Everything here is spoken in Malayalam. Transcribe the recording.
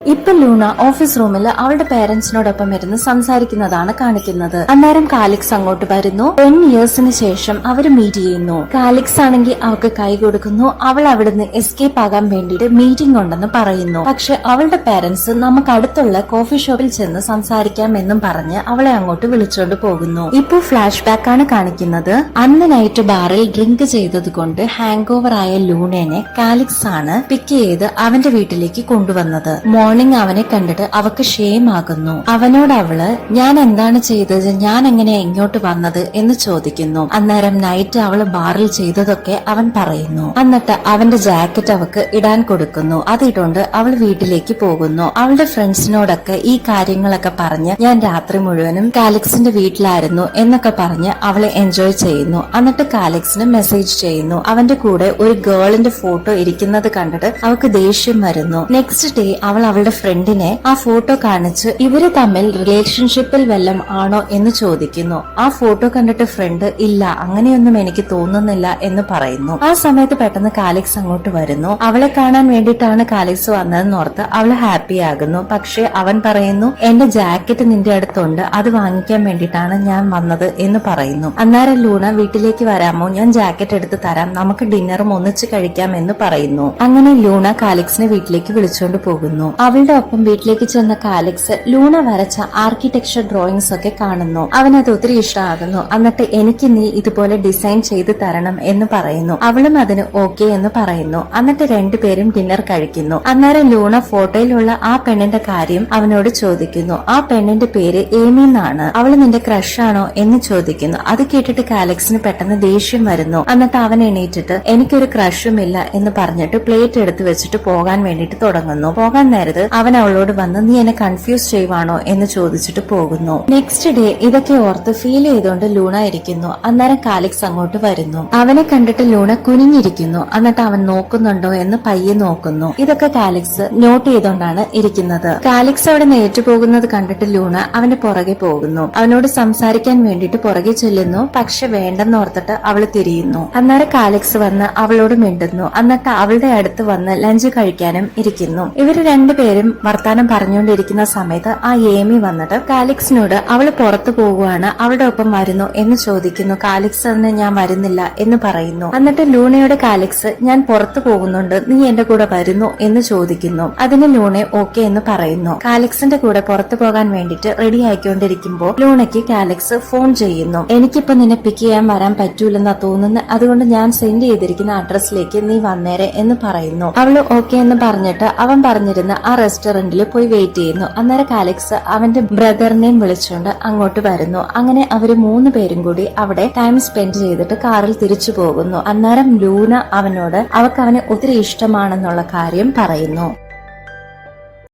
ഇപ്പൊ ലൂണ ഓഫീസ് റൂമിൽ അവളുടെ പേരന്റ്സിനോടൊപ്പം ഇരുന്ന് സംസാരിക്കുന്നതാണ് കാണിക്കുന്നത്. അന്നേരം കാലിക്സ് അങ്ങോട്ട് വരുന്നു. 10 ഇയേഴ്സിന് ശേഷം അവർ മീറ്റ് ചെയ്യുന്നു. കാലിക്സ് ആണെങ്കിൽ അവൾക്ക് കൈ കൊടുക്കുന്നു. അവൾ അവിടുന്ന് എസ്കേപ്പ് ആകാൻ വേണ്ടിയിട്ട് മീറ്റിംഗ് ഉണ്ടെന്ന് പറയുന്നു. പക്ഷെ അവളുടെ പേരന്റ്സ് നമുക്ക് അടുത്തുള്ള കോഫി ഷോപ്പിൽ ചെന്ന് സംസാരിക്കാം എന്നും പറഞ്ഞ് അവളെ അങ്ങോട്ട് വിളിച്ചോണ്ട് പോകുന്നു. ഇപ്പൊ ഫ്ലാഷ് ബാക്ക് ആണ് കാണിക്കുന്നത്. അന്ന് നൈറ്റ് ബാറിൽ ഡ്രിങ്ക് ചെയ്തത് കൊണ്ട് ഹാങ് ഓവർ ആയ ലൂണേനെ കാലിക്സ് ആണ് പിക്ക് ചെയ്ത് അവന്റെ വീട്ടിലേക്ക് കൊണ്ടുവന്നത്. മോർണിംഗ് അവനെ കണ്ടിട്ട് അവക്ക് ഷെയിം ആകുന്നു. അവനോട് അവള് ഞാൻ എന്താണ് ചെയ്തത്, ഞാൻ എങ്ങനെയാ ഇങ്ങോട്ട് വന്നത് എന്ന് ചോദിക്കുന്നു. അന്നേരം നൈറ്റ് അവള് ബാറിൽ ചെയ്തതൊക്കെ അവൻ പറയുന്നു. എന്നിട്ട് അവന്റെ ജാക്കറ്റ് അവക്ക് ഇടാൻ കൊടുക്കുന്നു. അതിട്ടുകൊണ്ട് അവൾ വീട്ടിലേക്ക് പോകുന്നു. അവളുടെ ഫ്രണ്ട്സിനോടൊക്കെ ഈ കാര്യങ്ങളൊക്കെ പറഞ്ഞ് ഞാൻ രാത്രി മുഴുവനും കാലിക്സിന്റെ വീട്ടിലായിരുന്നു എന്നൊക്കെ പറഞ്ഞ് അവളെ എൻജോയ് ചെയ്യുന്നു. എന്നിട്ട് കാലിക്സിന് മെസ്സേജ് ചെയ്യുന്നു. അവന്റെ കൂടെ ഒരു ഗേളിന്റെ ഫോട്ടോ ഇരിക്കുന്നത് കണ്ടിട്ട് അവക്ക് ദേഷ്യം വരുന്നു. നെക്സ്റ്റ് ഡേ അവൾ അവളുടെ ഫ്രണ്ടിനെ ആ ഫോട്ടോ കാണിച്ച് ഇവര് തമ്മിൽ റിലേഷൻഷിപ്പിൽ വല്ലം ആണോ എന്ന് ചോദിക്കുന്നു. ആ ഫോട്ടോ കണ്ടിട്ട് ഫ്രണ്ട് ഇല്ല, അങ്ങനെയൊന്നും എനിക്ക് തോന്നുന്നില്ല എന്ന് പറയുന്നു. ആ സമയത്ത് പെട്ടെന്ന് കാലിക്സ് അങ്ങോട്ട് വരുന്നു. അവളെ കാണാൻ വേണ്ടിയിട്ടാണ് കാലിക്സ് വന്നതെന്ന് ഓർത്ത് അവള് ഹാപ്പി ആകുന്നു. പക്ഷെ അവൻ പറയുന്നു എന്റെ ജാക്കറ്റ് നിന്റെ അടുത്തുണ്ട്, അത് വാങ്ങിക്കാൻ വേണ്ടിയിട്ടാണ് ഞാൻ വന്നത് എന്ന് പറയുന്നു. അന്നേരം ലൂണ വീട്ടിലേക്ക് വരാമോ, ഞാൻ ജാക്കറ്റ് എടുത്ത് തരാം, നമുക്ക് ഡിന്നറും ഒന്നിച്ച് കഴിക്കാം എന്ന് പറയുന്നു. അങ്ങനെ ലൂണ കാലിക്സിനെ വീട്ടിലേക്ക് വിളിച്ചുകൊണ്ട് പോകുന്നു. അവളുടെ ഒപ്പം വീട്ടിലേക്ക് ചെന്ന കാലിക്സ് ലൂണ വരച്ച ആർക്കിടെക്ചർ ഡ്രോയിങ്സ് ഒക്കെ കാണുന്നു. അവനത് ഒത്തിരി ഇഷ്ടമാകുന്നു. എന്നിട്ട് എനിക്ക് നീ ഇതുപോലെ ഡിസൈൻ ചെയ്ത് തരണം എന്ന് പറയുന്നു. അവളും അതിന് ഓക്കെ എന്ന് പറയുന്നു. എന്നിട്ട് രണ്ടുപേരും ഡിന്നർ കഴിക്കുന്നു. അന്നേരം ലൂണ ഫോട്ടോയിലുള്ള ആ പെണ്ണിന്റെ കാര്യം അവനോട് ചോദിക്കുന്നു. ആ പെണ്ണിന്റെ പേര് ഏമി എന്നാണ്. അവള് നിന്റെ ക്രഷ് ആണോ എന്ന് ചോദിക്കുന്നു. അത് കേട്ടിട്ട് കാലിക്സിന് പെട്ടെന്ന് ദേഷ്യം വരുന്നു. എന്നിട്ട് അവൻ എണീറ്റിട്ട് എനിക്കൊരു ക്രഷും ഇല്ല എന്ന് പറഞ്ഞിട്ട് പ്ലേറ്റ് എടുത്ത് വെച്ചിട്ട് പോകാൻ വേണ്ടിട്ട് തുടങ്ങുന്നു. പോകാൻ നേരത്ത് അവൻ അവളോട് വന്ന് നീ എന്നെ കൺഫ്യൂസ് ചെയ്യുവാണോ എന്ന് ചോദിച്ചിട്ട് പോകുന്നു. നെക്സ്റ്റ് ഡേ ഇതൊക്കെ ഓർത്ത് ഫീൽ ചെയ്തുകൊണ്ട് ലൂണ ഇരിക്കുന്നു. അന്നേരം കാലിക്സ് അങ്ങോട്ട് വരുന്നു. അവനെ കണ്ടിട്ട് ലൂണ കുനിഞ്ഞിരിക്കുന്നു. എന്നിട്ട് അവൻ നോക്കുന്നുണ്ടോ എന്ന് പയ്യെ നോക്കുന്നു. ഇതൊക്കെ കാലിക്സ് നോട്ട് ചെയ്തോണ്ടാണ് ഇരിക്കുന്നത്. കാലിക്സ് അവിടെ നേരിട്ട് പോകുന്നത് കണ്ടിട്ട് ലൂണ അവന്റെ പുറകെ പോകുന്നു. അവനോട് സംസാരിക്കാൻ വേണ്ടിട്ട് പുറകെ ചെല്ലുന്നു. പക്ഷെ വേണ്ടെന്ന് ഓർത്തിട്ട് അവള് തിരിയുന്നു. അന്നേരം കാലിക്സ് വന്ന് അവളോട് മിണ്ടുന്നു. എന്നിട്ട് അവളുടെ അടുത്ത് വന്ന് ലഞ്ച് കഴിക്കാനും ഇരിക്കുന്നു. ഇവര് രണ്ടുപേരും വർത്താനം പറഞ്ഞുകൊണ്ടിരിക്കുന്ന സമയത്ത് ആ ഏമി വന്നിട്ട് കാലിക്സിനോട് അവള് പുറത്തു പോകുവാണ്, അവളുടെ ഒപ്പം വരുന്നു എന്ന് ചോദിക്കുന്നു. കാലിക്സ് അതിന് ഞാൻ വരുന്നില്ല എന്ന് പറയുന്നു. എന്നിട്ട് ലൂണയോട് കാലിക്സ് ഞാൻ പുറത്തു പോകുന്നുണ്ട്, നീ എന്റെ കൂടെ വരുന്നു എന്ന് ചോദിക്കുന്നു. അതിന് ലൂണ ഓക്കെ എന്ന് പറയുന്നു. കാലിക്സിന്റെ കൂടെ പുറത്തു പോകാൻ വേണ്ടിട്ട് റെഡി ആയിക്കൊണ്ടിരിക്കുമ്പോൾ ലൂണയ്ക്ക് കാലിക്സ് ഫോൺ ചെയ്യുന്നു. എനിക്കിപ്പോ നിന്നെ പിക്ക് ചെയ്യാൻ വരാൻ പറ്റൂലെന്നാ തോന്നുന്നു, അതുകൊണ്ട് ഞാൻ സെൻഡ് ചെയ്തിരിക്കുന്ന അഡ്രസ്സിലേക്ക് നീ വന്നേരെ എന്ന് പറയുന്നു. അവള് ഓക്കെ എന്ന് പറഞ്ഞിട്ട് അവൻ പറഞ്ഞിരുന്ന ആ റെസ്റ്റോറന്റിൽ പോയി വെയിറ്റ് ചെയ്യുന്നു. അന്നേരം കാലിക്സ് അവന്റെ ബ്രദറിനെയും വിളിച്ചുകൊണ്ട് അങ്ങോട്ട് വരുന്നു. അങ്ങനെ അവര് 3 പേരും കൂടി അവിടെ ടൈം സ്പെൻഡ് ചെയ്തിട്ട് കാറിൽ തിരിച്ചു പോകുന്നു. അന്നേരം ലൂണ അവനോട് അവൾക്ക് അവനെ ഒത്തിരി ഇഷ്ടമാണെന്നുള്ള കാര്യം പറയുന്നു.